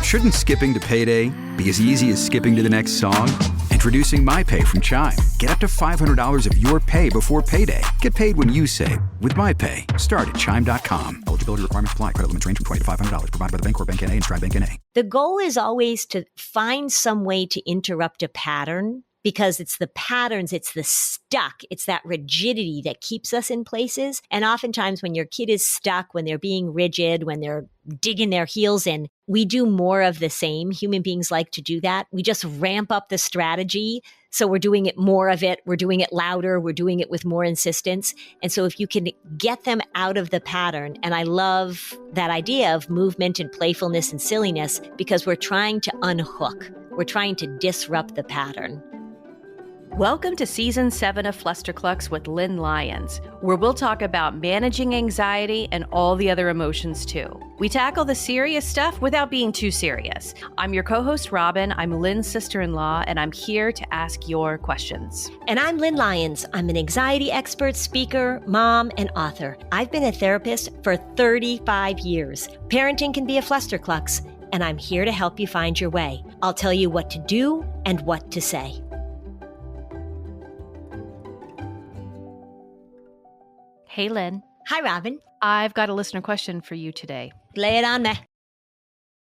Shouldn't skipping to payday be as easy as skipping to the next song? Introducing MyPay from Chime. Get up to $500 of your pay before payday. Get paid when you save with MyPay. Start at Chime.com. Eligibility requirements apply. Credit limits range from $20 to $500. Provided by the Bancorp Bank N.A. and Stride Bank N.A. The goal is always to find some way to interrupt a pattern, because it's the patterns, it's the stuck, it's that rigidity that keeps us in places. And oftentimes when your kid is stuck, when they're being rigid, when they're digging their heels in, we do more of the same. Human beings like to do that. We just ramp up the strategy. So we're doing it more of it. We're doing it louder. We're doing it with more insistence. And so if you can get them out of the pattern, and I love that idea of movement and playfulness and silliness, because we're trying to unhook. We're trying to disrupt the pattern. Welcome to Season 7 of Flusterclux with Lynn Lyons, where we'll talk about managing anxiety and all the other emotions too. We tackle the serious stuff without being too serious. I'm your co-host, Robin. I'm Lynn's sister-in-law, and I'm here to ask your questions. And I'm Lynn Lyons. I'm an anxiety expert, speaker, mom, and author. I've been a therapist for 35 years. Parenting can be a flusterclux, and I'm here to help you find your way. I'll tell you what to do and what to say. Hey, Lynn. Hi, Robin. I've got a listener question for you today. Lay it on me.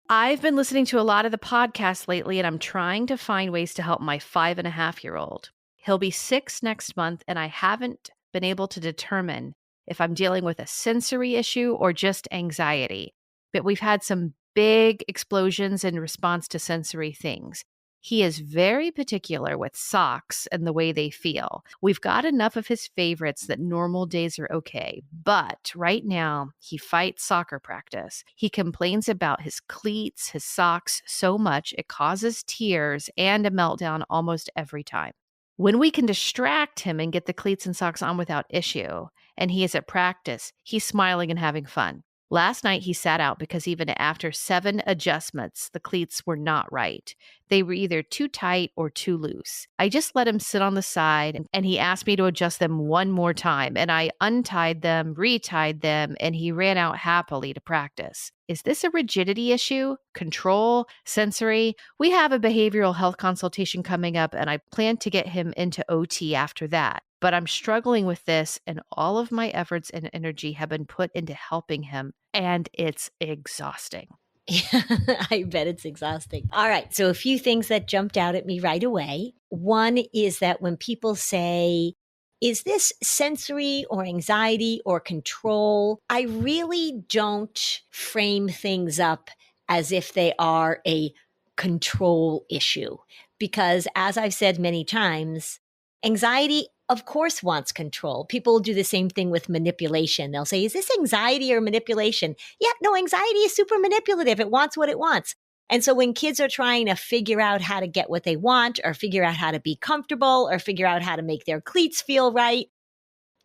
I've been listening to a lot of the podcasts lately, and I'm trying to find ways to help my 5.5-year-old. He'll be 6 next month, and I haven't been able to determine if I'm dealing with a sensory issue or just anxiety. But we've had some big explosions in response to sensory things. He is very particular with socks and the way they feel. We've got enough of his favorites that normal days are okay. But right now, he fights soccer practice. He complains about his cleats, his socks so much it causes tears and a meltdown almost every time. When we can distract him and get the cleats and socks on without issue, and he is at practice, he's smiling and having fun. Last night, he sat out because even after 7 adjustments, the cleats were not right. They were either too tight or too loose. I just let him sit on the side, and he asked me to adjust them one more time, and I untied them, retied them, and he ran out happily to practice. Is this a rigidity issue? Control? Sensory? We have a behavioral health consultation coming up, and I plan to get him into OT after that. But I'm struggling with this, and all of my efforts and energy have been put into helping him, and it's exhausting. I bet it's exhausting. All right. So a few things that jumped out at me right away. One is that when people say, is this sensory or anxiety or control? I really don't frame things up as if they are a control issue, because as I've said many times, anxiety of course wants control. People do the same thing with manipulation. They'll say, is this anxiety or manipulation? Yeah, no, anxiety is super manipulative. It wants what it wants. And so when kids are trying to figure out how to get what they want, or figure out how to be comfortable, or figure out how to make their cleats feel right,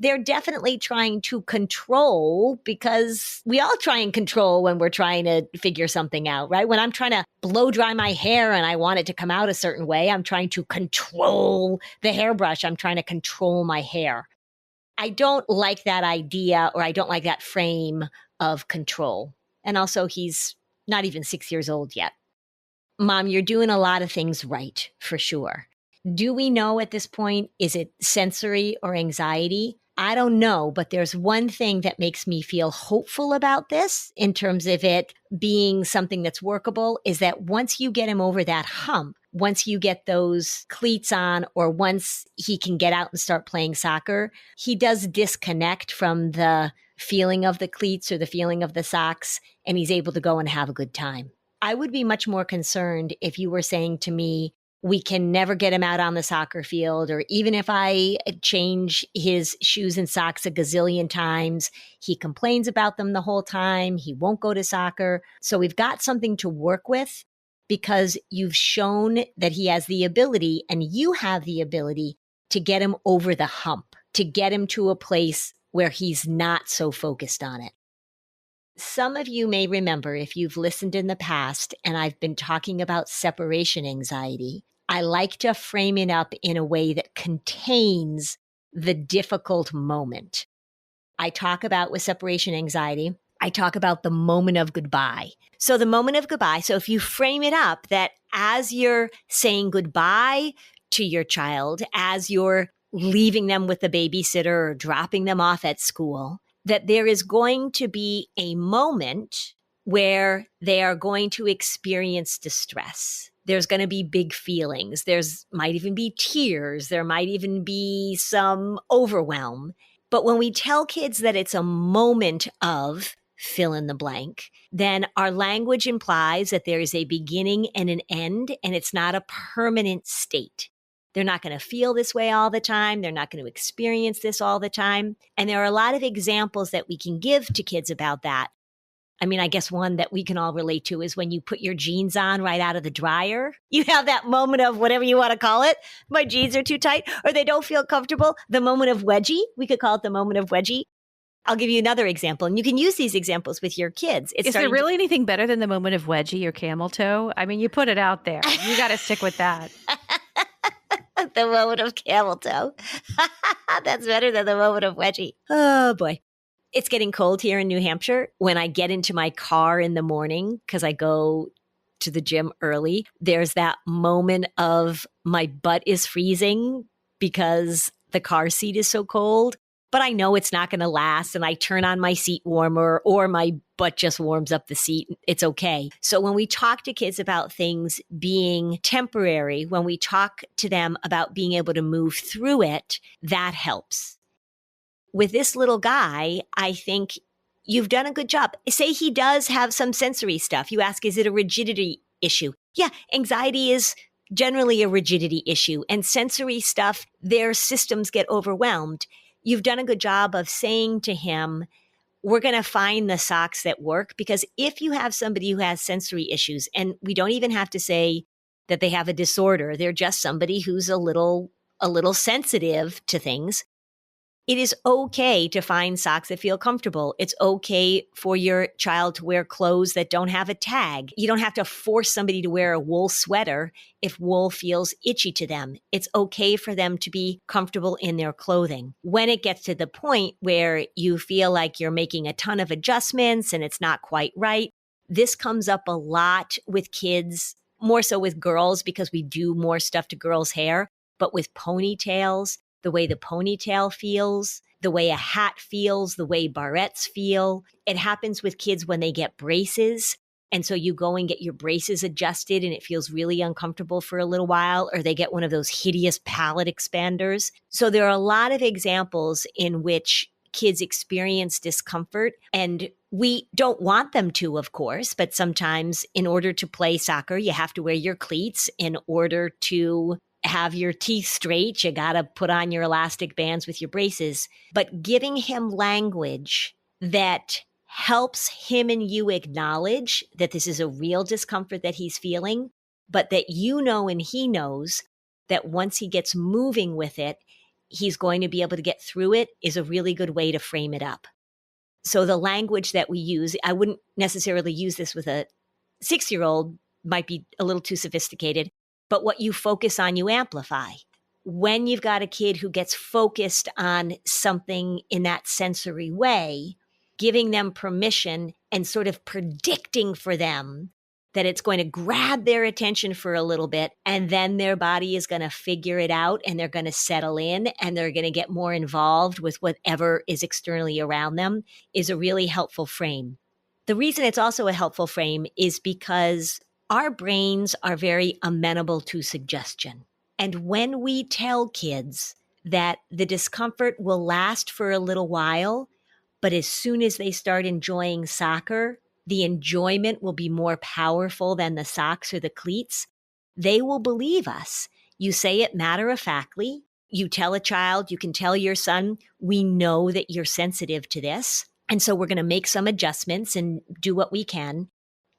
they're definitely trying to control, because we all try and control when we're trying to figure something out, right? When I'm trying to blow dry my hair and I want it to come out a certain way, I'm trying to control the hairbrush. I'm trying to control my hair. I don't like that idea, or I don't like that frame of control. And also, he's not even 6 years old yet. Mom, you're doing a lot of things right, for sure. Do we know at this point, is it sensory or anxiety? I don't know, but there's one thing that makes me feel hopeful about this in terms of it being something that's workable, is that once you get him over that hump, once you get those cleats on, or once he can get out and start playing soccer, he does disconnect from the feeling of the cleats or the feeling of the socks, and he's able to go and have a good time. I would be much more concerned if you were saying to me, we can never get him out on the soccer field, or even if I change his shoes and socks a gazillion times, he complains about them the whole time. He won't go to soccer. So we've got something to work with, because you've shown that he has the ability, and you have the ability, to get him over the hump, to get him to a place where he's not so focused on it. Some of you may remember, if you've listened in the past, and I've been talking about separation anxiety, I like to frame it up in a way that contains the difficult moment. I talk about with separation anxiety, I talk about the moment of goodbye. So the moment of goodbye. So if you frame it up that as you're saying goodbye to your child, as you're leaving them with the babysitter or dropping them off at school, that there is going to be a moment where they are going to experience distress. There's going to be big feelings. There's might even be tears. There might even be some overwhelm. But when we tell kids that it's a moment of fill in the blank, then our language implies that there is a beginning and an end, and it's not a permanent state. They're not going to feel this way all the time. They're not going to experience this all the time. And there are a lot of examples that we can give to kids about that. I mean, I guess one that we can all relate to is when you put your jeans on right out of the dryer. You have that moment of whatever you want to call it. My jeans are too tight or they don't feel comfortable. The moment of wedgie. We could call it the moment of wedgie. I'll give you another example, and you can use these examples with your kids. Is there really anything better than the moment of wedgie or camel toe? I mean, you put it out there. You got to stick with that. The moment of camel toe. That's better than the moment of wedgie. Oh, boy. It's getting cold here in New Hampshire. When I get into my car in the morning, because I go to the gym early, there's that moment of my butt is freezing because the car seat is so cold. But I know it's not going to last, and I turn on my seat warmer or my butt just warms up the seat. It's okay. So when we talk to kids about things being temporary, when we talk to them about being able to move through it, that helps. With this little guy, I think you've done a good job. Say he does have some sensory stuff. You ask, is it a rigidity issue? Yeah, anxiety is generally a rigidity issue, and sensory stuff, their systems get overwhelmed. You've done a good job of saying to him, we're going to find the socks that work, because if you have somebody who has sensory issues, and we don't even have to say that they have a disorder, they're just somebody who's a little sensitive to things. It is okay to find socks that feel comfortable. It's okay for your child to wear clothes that don't have a tag. You don't have to force somebody to wear a wool sweater if wool feels itchy to them. It's okay for them to be comfortable in their clothing. When it gets to the point where you feel like you're making a ton of adjustments and it's not quite right, this comes up a lot with kids, more so with girls because we do more stuff to girls' hair, but with ponytails, the way the ponytail feels, the way a hat feels, the way barrettes feel. It happens with kids when they get braces. And so you go and get your braces adjusted and it feels really uncomfortable for a little while, or they get one of those hideous palate expanders. So there are a lot of examples in which kids experience discomfort, and we don't want them to, of course, but sometimes in order to play soccer, you have to wear your cleats. In order to have your teeth straight, you got to put on your elastic bands with your braces. But giving him language that helps him and you acknowledge that this is a real discomfort that he's feeling, but that you know and he knows that once he gets moving with it, he's going to be able to get through it, is a really good way to frame it up. So the language that we use, I wouldn't necessarily use this with a 6-year-old, might be a little too sophisticated. But what you focus on, you amplify. When you've got a kid who gets focused on something in that sensory way, giving them permission and sort of predicting for them that it's going to grab their attention for a little bit, and then their body is going to figure it out and they're going to settle in and they're going to get more involved with whatever is externally around them, is a really helpful frame. The reason it's also a helpful frame is because our brains are very amenable to suggestion. And when we tell kids that the discomfort will last for a little while, but as soon as they start enjoying soccer, the enjoyment will be more powerful than the socks or the cleats, they will believe us. You say it matter-of-factly. You tell a child, you can tell your son, we know that you're sensitive to this, and so we're going to make some adjustments and do what we can.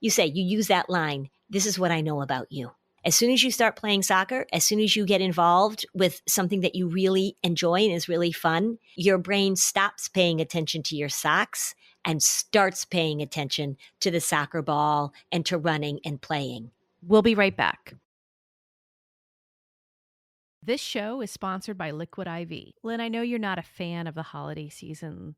You say, you use that line, this is what I know about you. As soon as you start playing soccer, as soon as you get involved with something that you really enjoy and is really fun, your brain stops paying attention to your socks and starts paying attention to the soccer ball and to running and playing. We'll be right back. This show is sponsored by Liquid IV. Lynn, I know you're not a fan of the holiday season.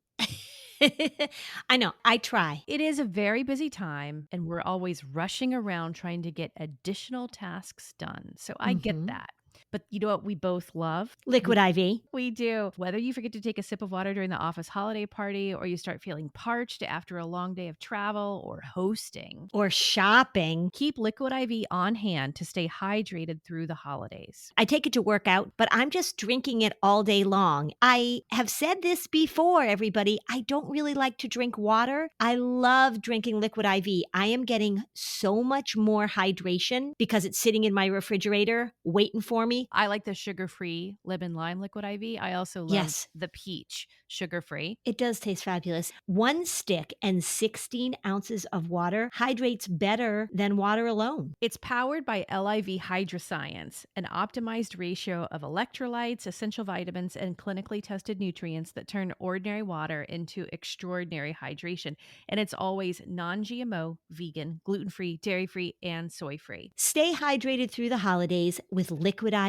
I know. I try. It is a very busy time, and we're always rushing around trying to get additional tasks done. So I get Mhm. that. But you know what we both love? Liquid IV. We do. Whether you forget to take a sip of water during the office holiday party, or you start feeling parched after a long day of travel or hosting, Or shopping. keep Liquid IV on hand to stay hydrated through the holidays. I take it to work out, but I'm just drinking it all day long. I have said this before, everybody. I don't really like to drink water. I love drinking Liquid IV. I am getting so much more hydration because it's sitting in my refrigerator waiting for me. I like the sugar-free lemon lime Liquid IV. I also love Yes. the peach sugar-free. It does taste fabulous. 1 stick and 16 ounces of water hydrates better than water alone. It's powered by LIV Hydroscience, an optimized ratio of electrolytes, essential vitamins, and clinically tested nutrients that turn ordinary water into extraordinary hydration. And it's always non-GMO, vegan, gluten-free, dairy-free, and soy-free. Stay hydrated through the holidays with Liquid IV.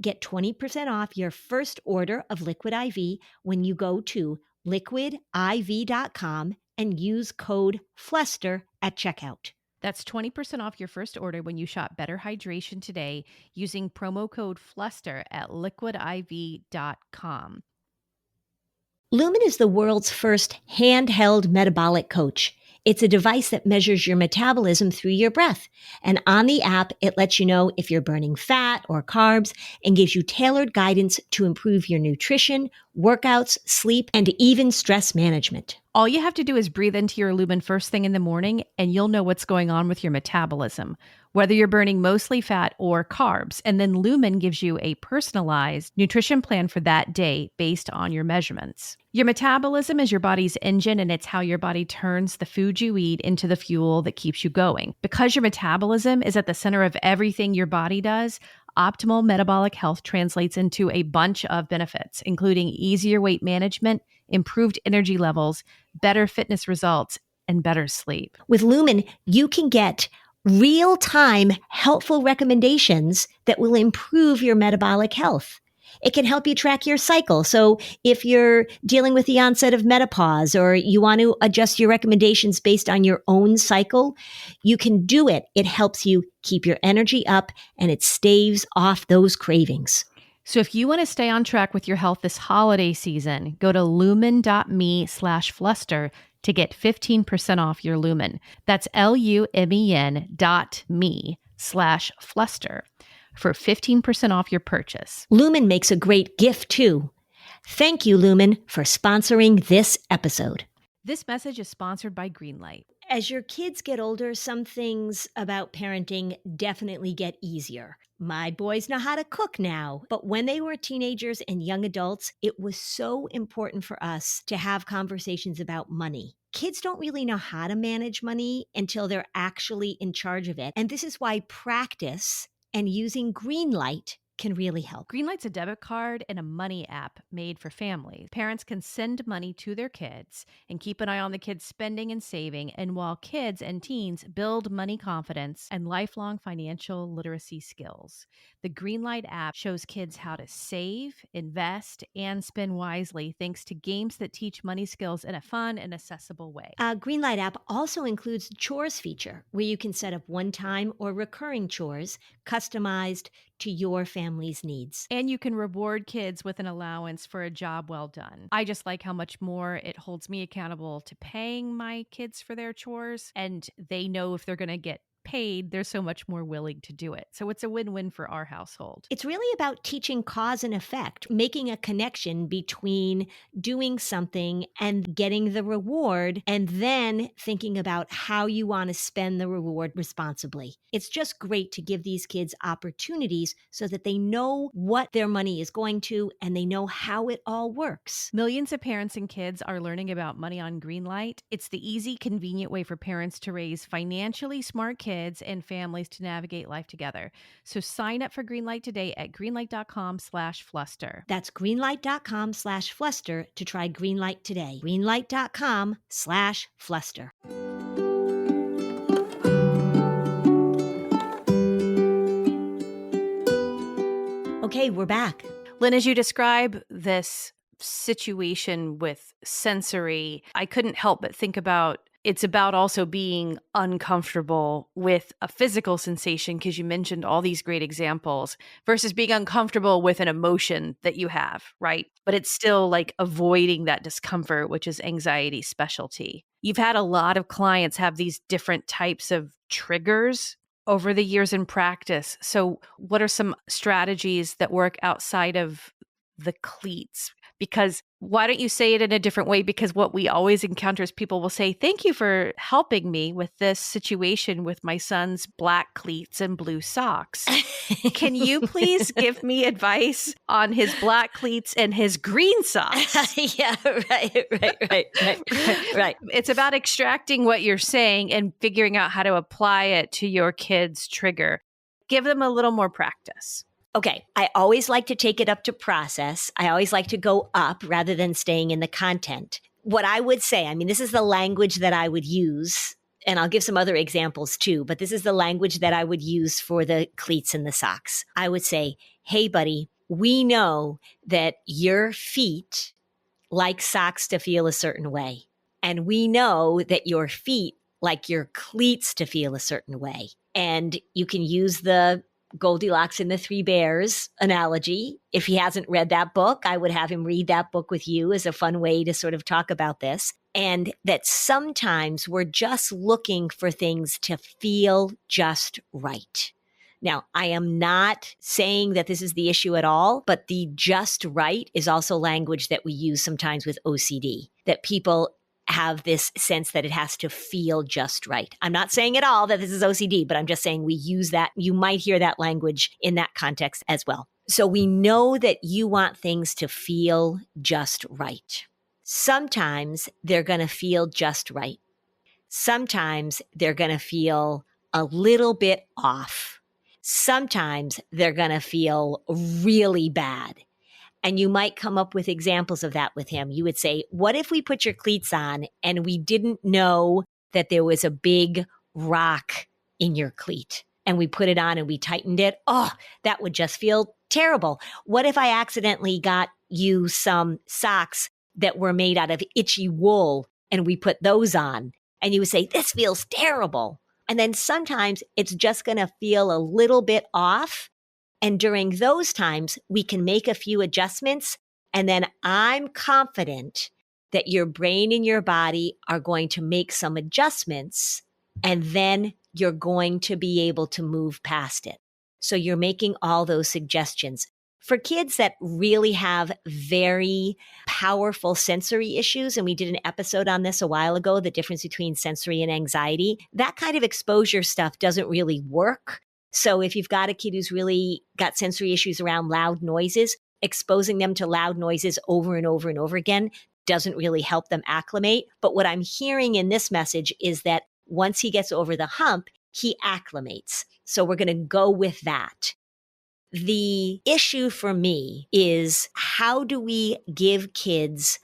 Get 20% off your first order of Liquid IV when you go to liquidiv.com and use code FLUSTER at checkout. That's 20% off your first order when you shop Better Hydration today using promo code FLUSTER at liquidiv.com. Lumen is the world's first handheld metabolic coach. It's a device that measures your metabolism through your breath. And on the app, it lets you know if you're burning fat or carbs and gives you tailored guidance to improve your nutrition, workouts, sleep, and even stress management. All you have to do is breathe into your Lumen first thing in the morning, and you'll know what's going on with your metabolism, whether you're burning mostly fat or carbs. And then Lumen gives you a personalized nutrition plan for that day based on your measurements. Your metabolism is your body's engine, and it's how your body turns the food you eat into the fuel that keeps you going. Because your metabolism is at the center of everything your body does, optimal metabolic health translates into a bunch of benefits, including easier weight management, improved energy levels, better fitness results, and better sleep. With Lumen, you can get real-time helpful recommendations that will improve your metabolic health. It can help you track your cycle. So if you're dealing with the onset of menopause or you want to adjust your recommendations based on your own cycle, you can do it. It helps you keep your energy up and it staves off those cravings. So if you want to stay on track with your health this holiday season, go to lumen.me/fluster to get 15% off your Lumen. That's lumen.me/fluster for 15% off your purchase. Lumen makes a great gift too. Thank you, Lumen, for sponsoring this episode. This message is sponsored by Greenlight. As your kids get older, some things about parenting definitely get easier. My boys know how to cook now, but when they were teenagers and young adults, it was so important for us to have conversations about money. Kids don't really know how to manage money until they're actually in charge of it. And this is why practice and using Greenlight can really help. Greenlight's a debit card and a money app made for families. Parents can send money to their kids and keep an eye on the kids' spending and saving, and while kids and teens build money confidence and lifelong financial literacy skills. The Greenlight app shows kids how to save, invest, and spend wisely thanks to games that teach money skills in a fun and accessible way. Greenlight app also includes the chores feature, where you can set up one-time or recurring chores customized to your family's needs. And you can reward kids with an allowance for a job well done. I just like how much more it holds me accountable to paying my kids for their chores, and they know if they're going to get paid, they're so much more willing to do it. So it's a win-win for our household. It's really about teaching cause and effect, making a connection between doing something and getting the reward, and then thinking about how you want to spend the reward responsibly. It's just great to give these kids opportunities so that they know what their money is going to and they know how it all works. Millions of parents and kids are learning about money on Greenlight. It's the easy, convenient way for parents to raise financially smart kids and families to navigate life together. So sign up for Greenlight today at greenlight.com/fluster. That's greenlight.com/fluster to try Greenlight today. Greenlight.com/fluster. Okay, we're back. Lynn, as you describe this situation with sensory, I couldn't help but think about it's about also being uncomfortable with a physical sensation, because you mentioned all these great examples, versus being uncomfortable with an emotion that you have, right? But it's still like avoiding that discomfort, which is anxiety specialty. You've had a lot of clients have these different types of triggers over the years in practice. So what are some strategies that work outside of the cleats? Because why don't you say it in a different way? Because what we always encounter is people will say, thank you for helping me with this situation with my son's black cleats and blue socks. Can you please give me advice on his black cleats and his green socks? Yeah, right. It's about extracting what you're saying and figuring out how to apply it to your kid's trigger. Give them a little more practice. Okay. I always like to take it up to process. I always like to go up rather than staying in the content. What I would say, I mean, this is the language that I would use, and I'll give some other examples too, but this is the language that I would use for the cleats and the socks. I would say, hey, buddy, we know that your feet like socks to feel a certain way. And we know that your feet like your cleats to feel a certain way. And you can use the Goldilocks and the Three Bears analogy. If he hasn't read that book, I would have him read that book with you as a fun way to sort of talk about this. And that sometimes we're just looking for things to feel just right. Now, I am not saying that this is the issue at all, but the just right is also language that we use sometimes with OCD, that people have this sense that it has to feel just right. I'm not saying at all that this is OCD, but I'm just saying we use that. You might hear that language in that context as well. So we know that you want things to feel just right. Sometimes they're going to feel just right. Sometimes they're going to feel a little bit off. Sometimes they're going to feel really bad. And you might come up with examples of that with him. You would say, what if we put your cleats on and we didn't know that there was a big rock in your cleat? And we put it on and we tightened it. Oh, that would just feel terrible. What if I accidentally got you some socks that were made out of itchy wool and we put those on? And you would say, this feels terrible. And then sometimes it's just going to feel a little bit off. And during those times, we can make a few adjustments. And then I'm confident that your brain and your body are going to make some adjustments. And then you're going to be able to move past it. So you're making all those suggestions. For kids that really have very powerful sensory issues, and we did an episode on this a while ago, the difference between sensory and anxiety, that kind of exposure stuff doesn't really work. So if you've got a kid who's really got sensory issues around loud noises, exposing them to loud noises over and over and over again doesn't really help them acclimate. But what I'm hearing in this message is that once he gets over the hump, he acclimates. So we're going to go with that. The issue for me is, how do we give kids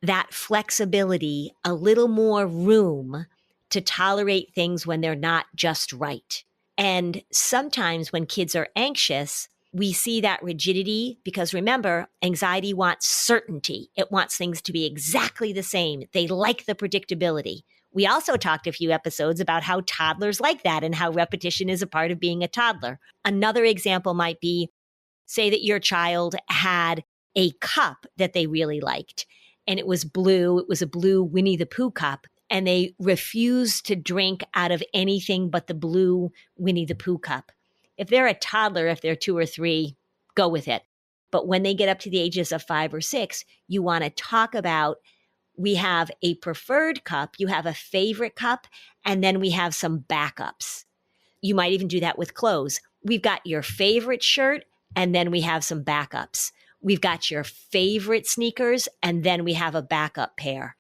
that flexibility, a little more room to tolerate things when they're not just right? And sometimes when kids are anxious, we see that rigidity because, remember, anxiety wants certainty. It wants things to be exactly the same. They like the predictability. We also talked a few episodes about how toddlers like that and how repetition is a part of being a toddler. Another example might be, say that your child had a cup that they really liked, and it was blue. It was a blue Winnie the Pooh cup. And they refuse to drink out of anything but the blue Winnie the Pooh cup. If they're a toddler, if they're 2 or 3, go with it. But when they get up to the ages of 5 or 6, you want to talk about, we have a preferred cup, you have a favorite cup, and then we have some backups. You might even do that with clothes. We've got your favorite shirt, and then we have some backups. We've got your favorite sneakers, and then we have a backup pair.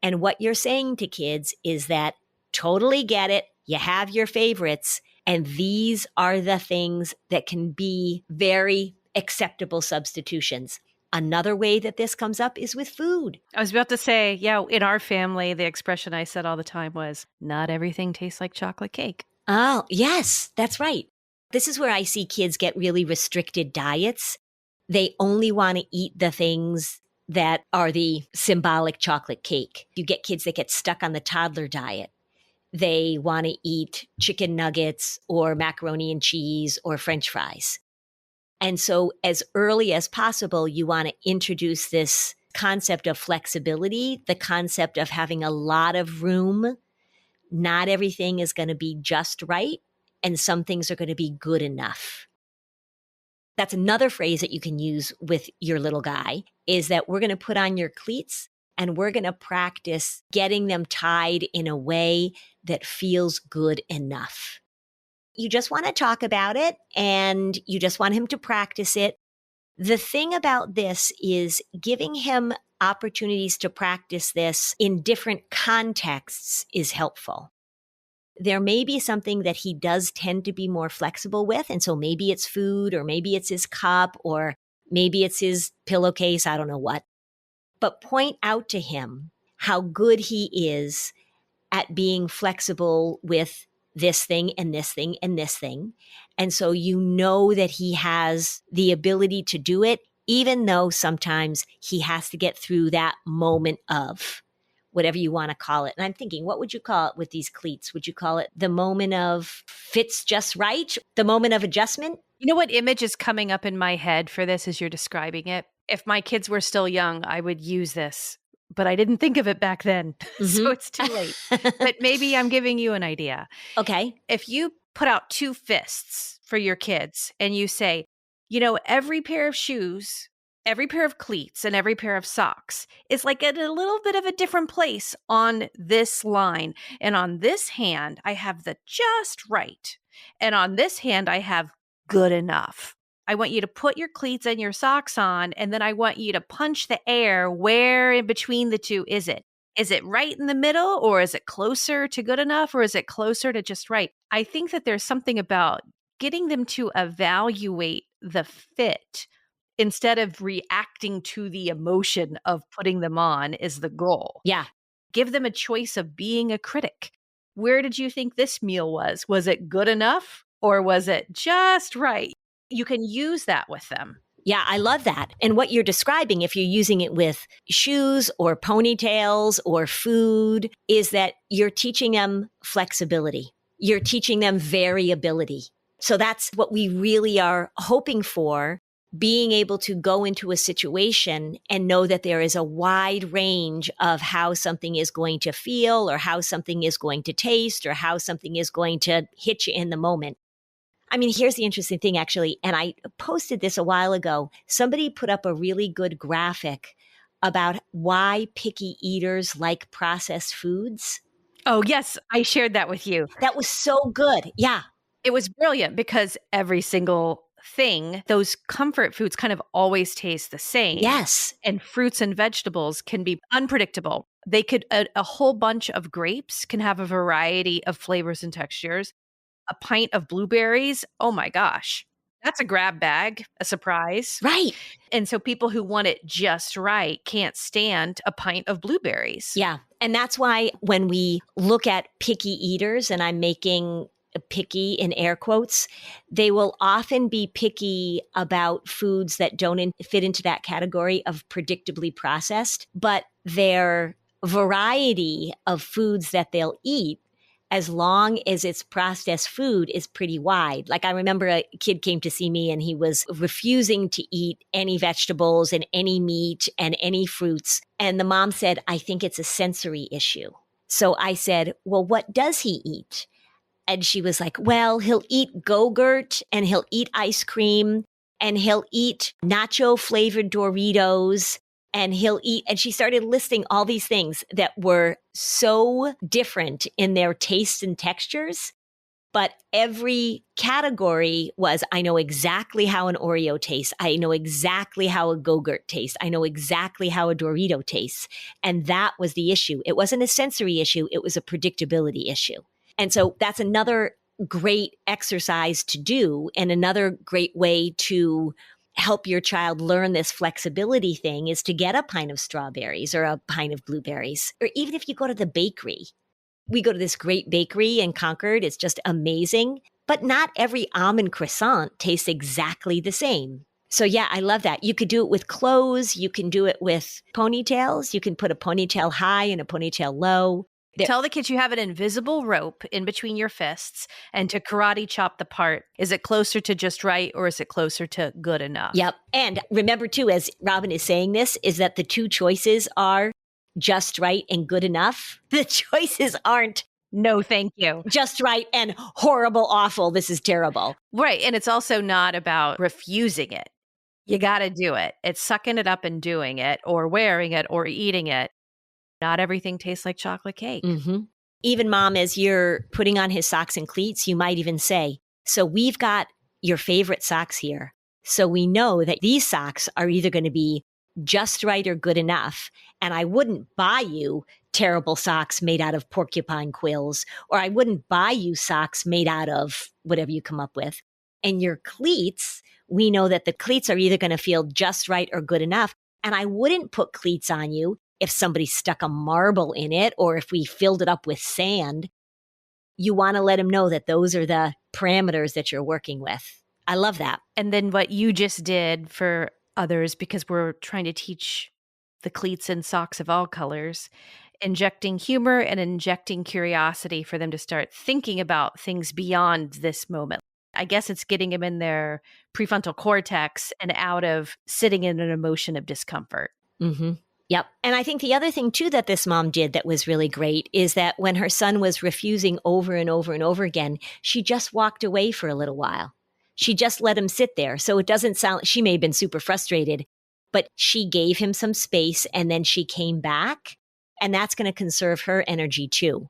And what you're saying to kids is that, totally get it. You have your favorites, and these are the things that can be very acceptable substitutions. Another way that this comes up is with food. I was about to say, yeah, in our family, the expression I said all the time was, not everything tastes like chocolate cake. Oh, yes, that's right. This is where I see kids get really restricted diets. They only want to eat the things that are the symbolic chocolate cake. You get kids that get stuck on the toddler diet. They want to eat chicken nuggets or macaroni and cheese or French fries. And so as early as possible, you want to introduce this concept of flexibility, the concept of having a lot of room. Not everything is going to be just right, and some things are going to be good enough. That's another phrase that you can use with your little guy, is that we're going to put on your cleats and we're going to practice getting them tied in a way that feels good enough. You just want to talk about it and you just want him to practice it. The thing about this is giving him opportunities to practice this in different contexts is helpful. There may be something that he does tend to be more flexible with. And so maybe it's food, or maybe it's his cup, or maybe it's his pillowcase, I don't know what. But point out to him how good he is at being flexible with this thing and this thing and this thing. And so you know that he has the ability to do it, even though sometimes he has to get through that moment of whatever you want to call it. And I'm thinking, what would you call it with these cleats? Would you call it the moment of fits just right? The moment of adjustment? You know what image is coming up in my head for this as you're describing it? If my kids were still young, I would use this, but I didn't think of it back then. So it's too late. But maybe I'm giving you an idea. Okay. If you put out two fists for your kids and you say, you know, every pair of shoes, every pair of cleats, and every pair of socks is like at a little bit of a different place on this line. And on this hand, I have the just right. And on this hand, I have good enough. I want you to put your cleats and your socks on, and then I want you to punch the air. Where in between the two is it? Is it right in the middle, or is it closer to good enough, or is it closer to just right? I think that there's something about getting them to evaluate the fit instead of reacting to the emotion of putting them on is the goal. Yeah. Give them a choice of being a critic. Where did you think this meal was? Was it good enough, or was it just right? You can use that with them. Yeah, I love that. And what you're describing, if you're using it with shoes or ponytails or food, is that you're teaching them flexibility. You're teaching them variability. So that's what we really are hoping for, being able to go into a situation and know that there is a wide range of how something is going to feel, or how something is going to taste, or how something is going to hit you in the moment. I mean, here's the interesting thing, actually, and I posted this a while ago. Somebody put up a really good graphic about why picky eaters like processed foods. Oh, yes, I shared that with you. That was so good. Yeah. It was brilliant because every single thing, those comfort foods kind of always taste the same. Yes. And fruits and vegetables can be unpredictable. They could, a whole bunch of grapes can have a variety of flavors and textures. A pint of blueberries, oh my gosh, that's a grab bag, a surprise. Right. And so people who want it just right can't stand a pint of blueberries. Yeah. And that's why when we look at picky eaters, and I'm making picky in air quotes, they will often be picky about foods that don't fit into that category of predictably processed, but their variety of foods that they'll eat, as long as it's processed food, is pretty wide. Like I remember a kid came to see me and he was refusing to eat any vegetables and any meat and any fruits. And the mom said, I think it's a sensory issue. So I said, well, what does he eat? And she was like, well, he'll eat Go-Gurt and he'll eat ice cream and he'll eat nacho flavored Doritos. And he'll eat, and she started listing all these things that were so different in their tastes and textures. But every category was, I know exactly how an Oreo tastes. I know exactly how a Go-Gurt tastes. I know exactly how a Dorito tastes. And that was the issue. It wasn't a sensory issue. It was a predictability issue. And so that's another great exercise to do, and another great way to help your child learn this flexibility thing is to get a pint of strawberries or a pint of blueberries. Or even if you go to the bakery, we go to this great bakery in Concord. It's just amazing. But not every almond croissant tastes exactly the same. So yeah, I love that. You could do it with clothes. You can do it with ponytails. You can put a ponytail high and a ponytail low. Tell the kids you have an invisible rope in between your fists and to karate chop the part. Is it closer to just right or is it closer to good enough? Yep. And remember too, as Robin is saying this, is that the two choices are just right and good enough. The choices aren't no, thank you. just right and horrible, awful. This is terrible. Right. And it's also not about refusing it. You got to do it. It's sucking it up and doing it or wearing it or eating it. Not everything tastes like chocolate cake. Mm-hmm. Even Mom, as you're putting on his socks and cleats, you might even say, so we've got your favorite socks here. So we know that these socks are either going to be just right or good enough. And I wouldn't buy you terrible socks made out of porcupine quills, or I wouldn't buy you socks made out of whatever you come up with. And your cleats, we know that the cleats are either going to feel just right or good enough. And I wouldn't put cleats on you if somebody stuck a marble in it or if we filled it up with sand. You want to let them know that those are the parameters that you're working with. I love that. And then what you just did for others, because we're trying to teach the cleats and socks of all colors, injecting humor and injecting curiosity for them to start thinking about things beyond this moment. I guess it's getting them in their prefrontal cortex and out of sitting in an emotion of discomfort. Mm-hmm. Yep. And I think the other thing too that this mom did that was really great is that when her son was refusing over and over and over again, she just walked away for a little while. She just let him sit there. So it doesn't sound, she may have been super frustrated, but she gave him some space and then she came back, and that's going to conserve her energy too.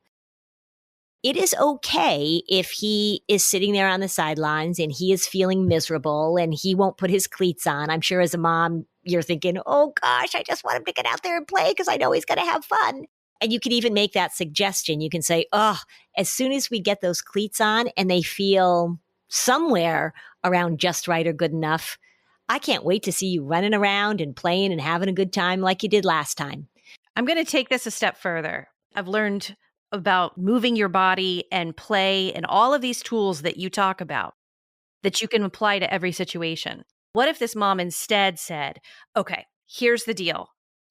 It is okay if he is sitting there on the sidelines and he is feeling miserable and he won't put his cleats on. I'm sure as a mom, you're thinking, oh gosh, I just want him to get out there and play because I know he's going to have fun. And you could even make that suggestion. You can say, oh, as soon as we get those cleats on and they feel somewhere around just right or good enough, I can't wait to see you running around and playing and having a good time like you did last time. I'm going to take this a step further. I've learned about moving your body and play and all of these tools that you talk about that you can apply to every situation. What if this mom instead said, okay, here's the deal.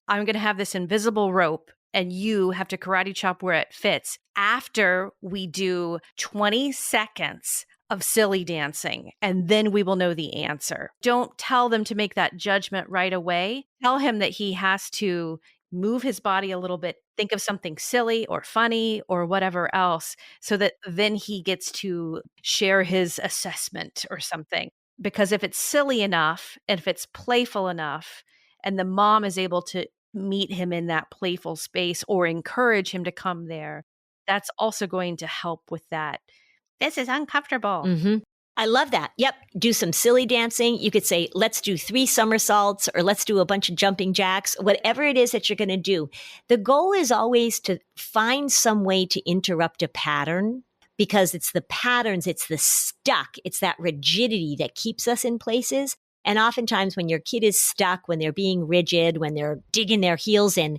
I'm going to have this invisible rope and you have to karate chop where it fits after we do 20 seconds of silly dancing, and then we will know the answer. Don't tell them to make that judgment right away. Tell him that he has to move his body a little bit, think of something silly or funny or whatever else, so that then he gets to share his assessment or something. Because if it's silly enough, and if it's playful enough, and the mom is able to meet him in that playful space or encourage him to come there, that's also going to help with that. This is uncomfortable. Mm-hmm. I love that. Yep. Do some silly dancing. You could say, let's do 3 somersaults or let's do a bunch of jumping jacks, whatever it is that you're going to do. The goal is always to find some way to interrupt a pattern, because it's the patterns, it's the stuck, it's that rigidity that keeps us in places. And oftentimes when your kid is stuck, when they're being rigid, when they're digging their heels in,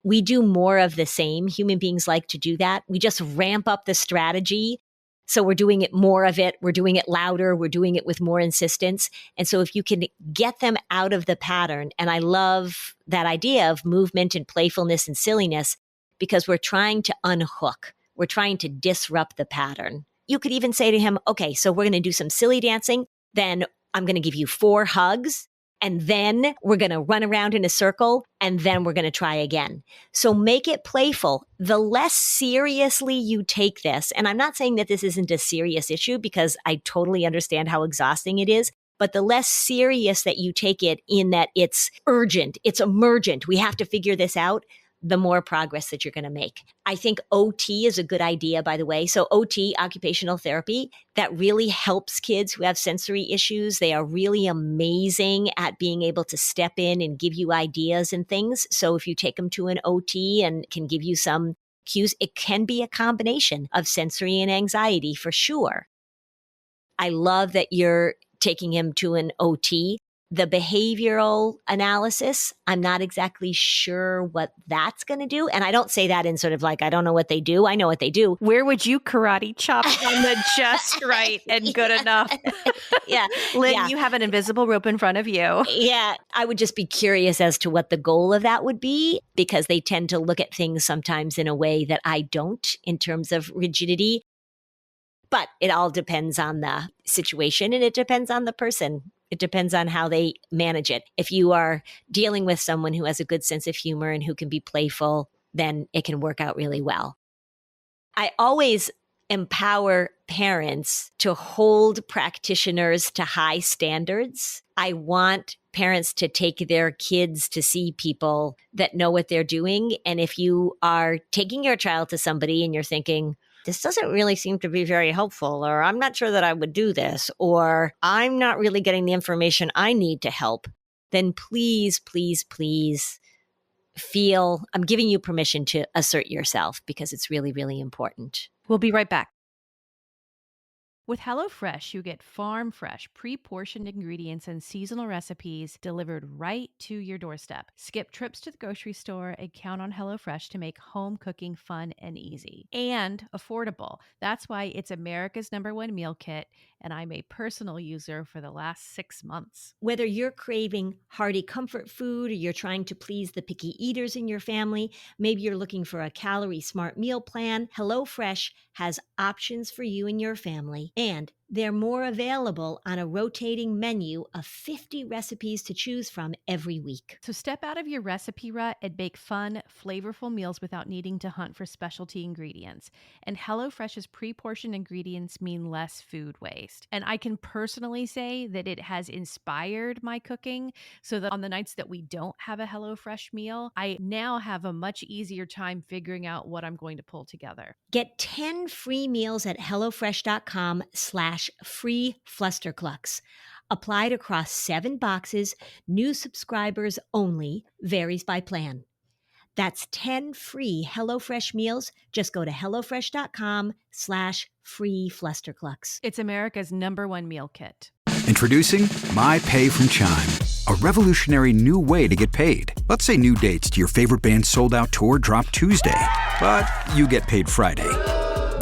we do more of the same. Human beings like to do that. We just ramp up the strategy. So we're doing it more of it. We're doing it louder. We're doing it with more insistence. And so if you can get them out of the pattern, and I love that idea of movement and playfulness and silliness, because we're trying to unhook. We're trying to disrupt the pattern. You could even say to him, okay, so we're going to do some silly dancing. Then I'm going to give you 4 hugs. And then we're going to run around in a circle, and then we're going to try again. So make it playful. The less seriously you take this, and I'm not saying that this isn't a serious issue because I totally understand how exhausting it is, but the less serious that you take it in that it's urgent, it's emergent, we have to figure this out, the more progress that you're going to make. I think OT is a good idea, by the way. So OT, occupational therapy, that really helps kids who have sensory issues. They are really amazing at being able to step in and give you ideas and things. So if you take them to an OT and can give you some cues, it can be a combination of sensory and anxiety for sure. I love that you're taking him to an OT. The behavioral analysis, I'm not exactly sure what that's going to do. And I don't say that in sort of like, I don't know what they do. I know what they do. Where would you karate chop on the just right and good enough? Yeah. Lynn, yeah. you have an invisible rope in front of you. Yeah. I would just be curious as to what the goal of that would be, because they tend to look at things sometimes in a way that I don't in terms of rigidity. But it all depends on the situation and it depends on the person. It depends on how they manage it. If you are dealing with someone who has a good sense of humor and who can be playful, then it can work out really well. I always empower parents to hold practitioners to high standards. I want parents to take their kids to see people that know what they're doing. And if you are taking your child to somebody and you're thinking, this doesn't really seem to be very helpful, or I'm not sure that I would do this, or I'm not really getting the information I need to help, then please, please, please feel I'm giving you permission to assert yourself, because it's really, really important. We'll be right back. With HelloFresh, you get farm-fresh, pre-portioned ingredients and seasonal recipes delivered right to your doorstep. Skip trips to the grocery store and count on HelloFresh to make home cooking fun and easy. And affordable. That's why it's America's #1 meal kit, and I'm a personal user for the last 6 months. Whether you're craving hearty comfort food or you're trying to please the picky eaters in your family, maybe you're looking for a calorie-smart meal plan, HelloFresh has options for you and your family. And they're more available on a rotating menu of 50 recipes to choose from every week. So step out of your recipe rut and bake fun, flavorful meals without needing to hunt for specialty ingredients. And HelloFresh's pre-portioned ingredients mean less food waste. And I can personally say that it has inspired my cooking, so that on the nights that we don't have a HelloFresh meal, I now have a much easier time figuring out what I'm going to pull together. Get 10 free meals at HelloFresh.com/free Flusterclux. Applied across 7 boxes, new subscribers only, varies by plan. That's 10 free HelloFresh meals. Just go to HelloFresh.com/free Flusterclux. It's America's #1 meal kit. Introducing My Pay from Chime, a revolutionary new way to get paid. Let's say new dates to your favorite band's sold-out tour drop Tuesday, but you get paid Friday.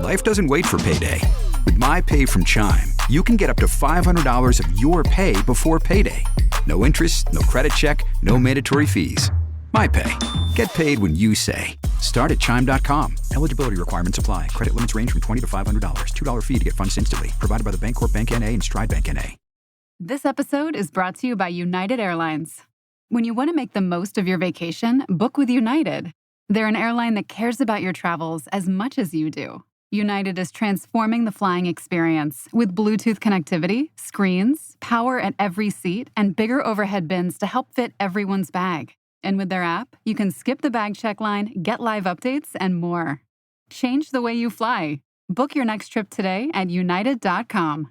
Life doesn't wait for payday. With My Pay from Chime, you can get up to $500 of your pay before payday. No interest, no credit check, no mandatory fees. My Pay. Get paid when you say. Start at Chime.com. Eligibility requirements apply. Credit limits range from $20 to $500. $2 fee to get funds instantly. Provided by the Bancorp Bank N.A. and Stride Bank N.A. This episode is brought to you by United Airlines. When you want to make the most of your vacation, book with United. They're an airline that cares about your travels as much as you do. United is transforming the flying experience with Bluetooth connectivity, screens, power at every seat, and bigger overhead bins to help fit everyone's bag. And with their app, you can skip the bag check line, get live updates, and more. Change the way you fly. Book your next trip today at united.com.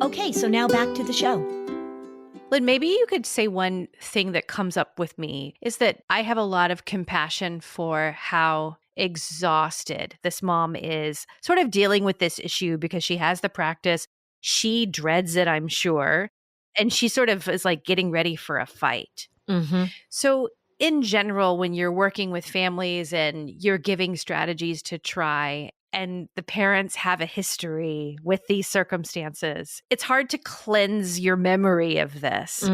Okay, so now back to the show. Lynn, maybe you could say one thing that comes up with me is that I have a lot of compassion for how exhausted this mom is sort of dealing with this issue, because she has the practice. She dreads it, I'm sure. And she sort of is like getting ready for a fight. Mm-hmm. So in general, when you're working with families and you're giving strategies to try, and the parents have a history with these circumstances, it's hard to cleanse your memory of this,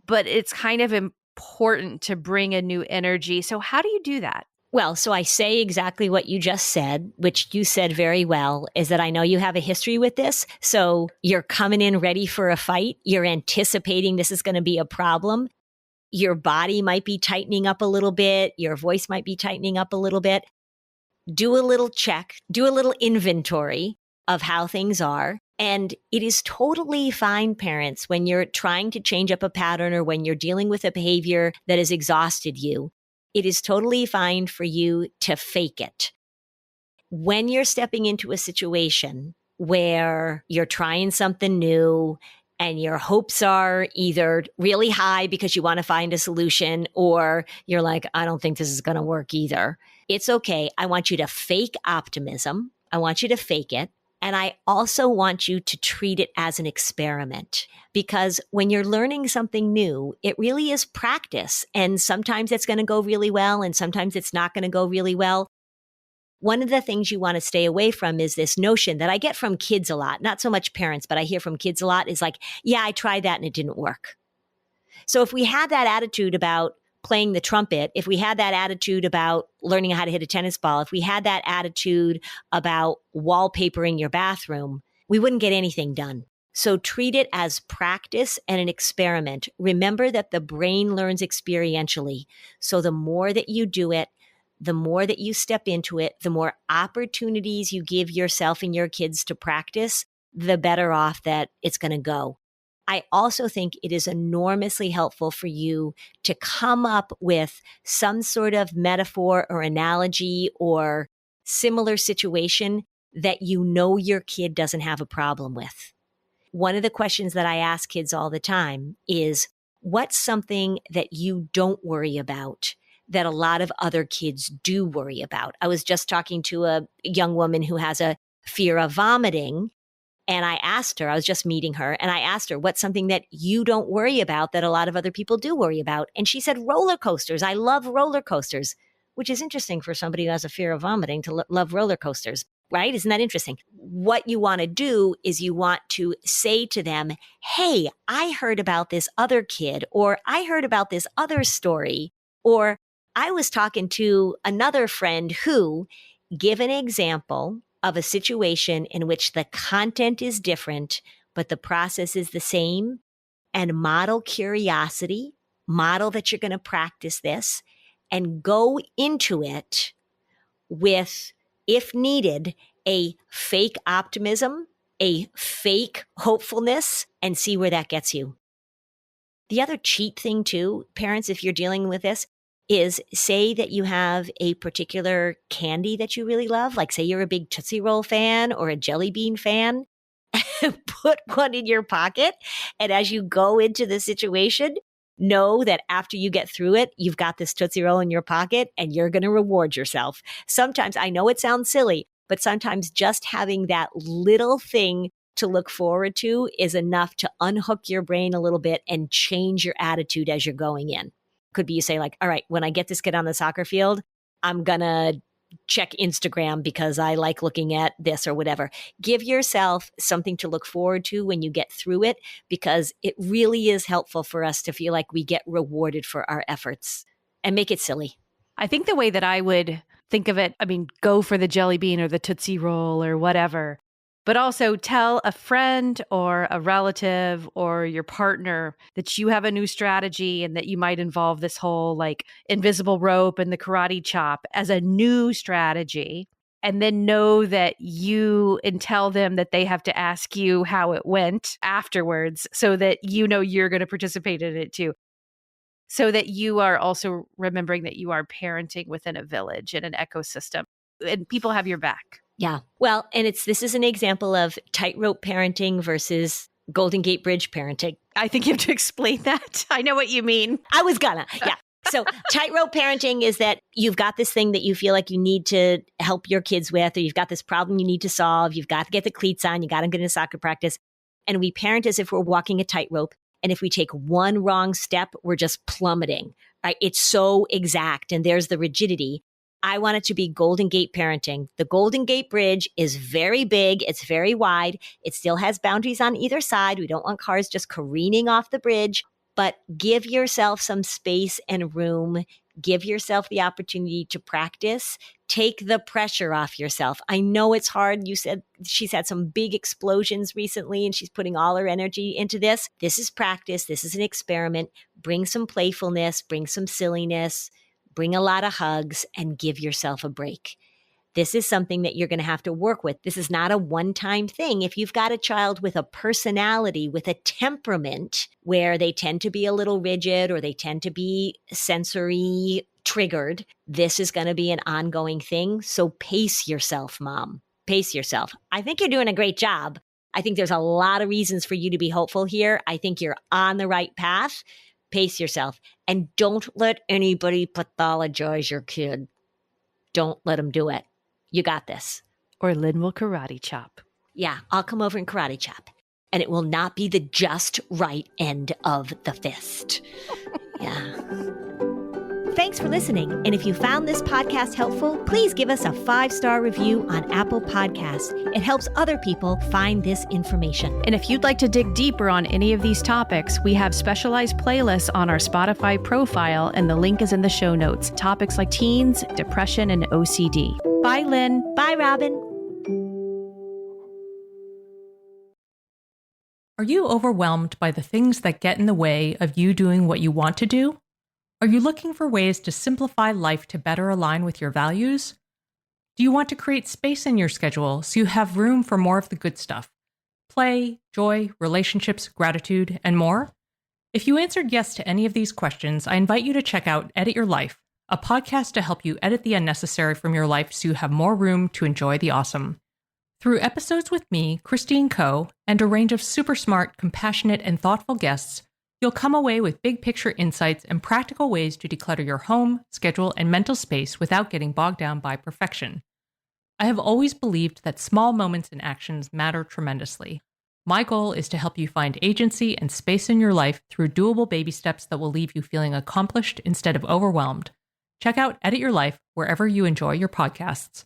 but it's kind of important to bring a new energy. So how do you do that? Well, so I say exactly what you just said, which you said very well, is that I know you have a history with this. So you're coming in ready for a fight. You're anticipating this is going to be a problem. Your body might be tightening up a little bit. Your voice might be tightening up a little bit. Do a little check, do a little inventory of how things are. And it is totally fine, parents, when you're trying to change up a pattern or when you're dealing with a behavior that has exhausted you. It is totally fine for you to fake it. When you're stepping into a situation where you're trying something new and your hopes are either really high because you want to find a solution, or you're like, I don't think this is going to work either. It's okay. I want you to fake optimism. I want you to fake it. And I also want you to treat it as an experiment, because when you're learning something new, it really is practice. And sometimes it's going to go really well, and sometimes it's not going to go really well. One of the things you want to stay away from is this notion that I get from kids a lot, not so much parents, but I hear from kids a lot, is like, yeah, I tried that and it didn't work. So if we had that attitude about playing the trumpet, if we had that attitude about learning how to hit a tennis ball, if we had that attitude about wallpapering your bathroom, we wouldn't get anything done. So treat it as practice and an experiment. Remember that the brain learns experientially. So the more that you do it, the more that you step into it, the more opportunities you give yourself and your kids to practice, the better off that it's going to go. I also think it is enormously helpful for you to come up with some sort of metaphor or analogy or similar situation that you know your kid doesn't have a problem with. One of the questions that I ask kids all the time is, what's something that you don't worry about that a lot of other kids do worry about? I was just talking to a young woman who has a fear of vomiting. And I asked her, I was just meeting her, and I asked her, what's something that you don't worry about that a lot of other people do worry about? And she said, roller coasters. I love roller coasters, which is interesting for somebody who has a fear of vomiting to love roller coasters, right? Isn't that interesting? What you want to do is you want to say to them, hey, I heard about this other kid, or I heard about this other story, or I was talking to another friend who, give an example of a situation in which the content is different, but the process is the same, and model curiosity, model that you're going to practice this, and go into it with, if needed, a fake optimism, a fake hopefulness, and see where that gets you. The other cheat thing too, parents, if you're dealing with this, is say that you have a particular candy that you really love, like say you're a big Tootsie Roll fan or a Jelly Bean fan, put one in your pocket. And as you go into the situation, know that after you get through it, you've got this Tootsie Roll in your pocket and you're going to reward yourself. Sometimes, I know it sounds silly, but sometimes just having that little thing to look forward to is enough to unhook your brain a little bit and change your attitude as you're going in. Could be you say like, all right, when I get this kid on the soccer field, I'm going to check Instagram because I like looking at this or whatever. Give yourself something to look forward to when you get through it, because it really is helpful for us to feel like we get rewarded for our efforts, and make it silly. I think the way that I would think of it, I mean, go for the jelly bean or the Tootsie Roll or whatever, but also tell a friend or a relative or your partner that you have a new strategy and that you might involve this whole like invisible rope and the karate chop as a new strategy. And then know that and tell them that they have to ask you how it went afterwards so that you know you're going to participate in it too. So that you are also remembering that you are parenting within a village and an ecosystem and people have your back. Yeah. Well, and this is an example of tightrope parenting versus Golden Gate Bridge parenting. I think you have to explain that. I know what you mean. I was gonna. Yeah. So tightrope parenting is that you've got this thing that you feel like you need to help your kids with, or you've got this problem you need to solve. You've got to get the cleats on. You got to get into soccer practice. And we parent as if we're walking a tightrope. And if we take one wrong step, we're just plummeting, right? It's so exact. And there's the rigidity. I want it to be Golden Gate parenting. The Golden Gate Bridge is very big. It's very wide. It still has boundaries on either side. We don't want cars just careening off the bridge, but give yourself some space and room. Give yourself the opportunity to practice. Take the pressure off yourself. I know it's hard. You said she's had some big explosions recently and she's putting all her energy into this. This is practice. This is an experiment. Bring some playfulness, bring some silliness. Bring a lot of hugs and give yourself a break. This is something that you're going to have to work with. This is not a one-time thing. If you've got a child with a personality, with a temperament where they tend to be a little rigid or they tend to be sensory triggered, this is going to be an ongoing thing. So pace yourself, Mom. Pace yourself. I think you're doing a great job. I think there's a lot of reasons for you to be hopeful here. I think you're on the right path. Pace yourself, and don't let anybody pathologize your kid. Don't let them do it. You got this. Or Lynn will karate chop. Yeah, I'll come over and karate chop. And it will not be the just right end of the fist. Yeah. Thanks for listening. And if you found this podcast helpful, please give us a 5-star review on Apple Podcasts. It helps other people find this information. And if you'd like to dig deeper on any of these topics, we have specialized playlists on our Spotify profile, and the link is in the show notes. Topics like teens, depression, and OCD. Bye, Lynn. Bye, Robin. Are you overwhelmed by the things that get in the way of you doing what you want to do? Are you looking for ways to simplify life to better align with your values? Do you want to create space in your schedule so you have room for more of the good stuff? Play, joy, relationships, gratitude, and more? If you answered yes to any of these questions, I invite you to check out Edit Your Life, a podcast to help you edit the unnecessary from your life so you have more room to enjoy the awesome. Through episodes with me, Christine Coe, and a range of super smart, compassionate, and thoughtful guests, you'll come away with big picture insights and practical ways to declutter your home, schedule, and mental space without getting bogged down by perfection. I have always believed that small moments and actions matter tremendously. My goal is to help you find agency and space in your life through doable baby steps that will leave you feeling accomplished instead of overwhelmed. Check out Edit Your Life wherever you enjoy your podcasts.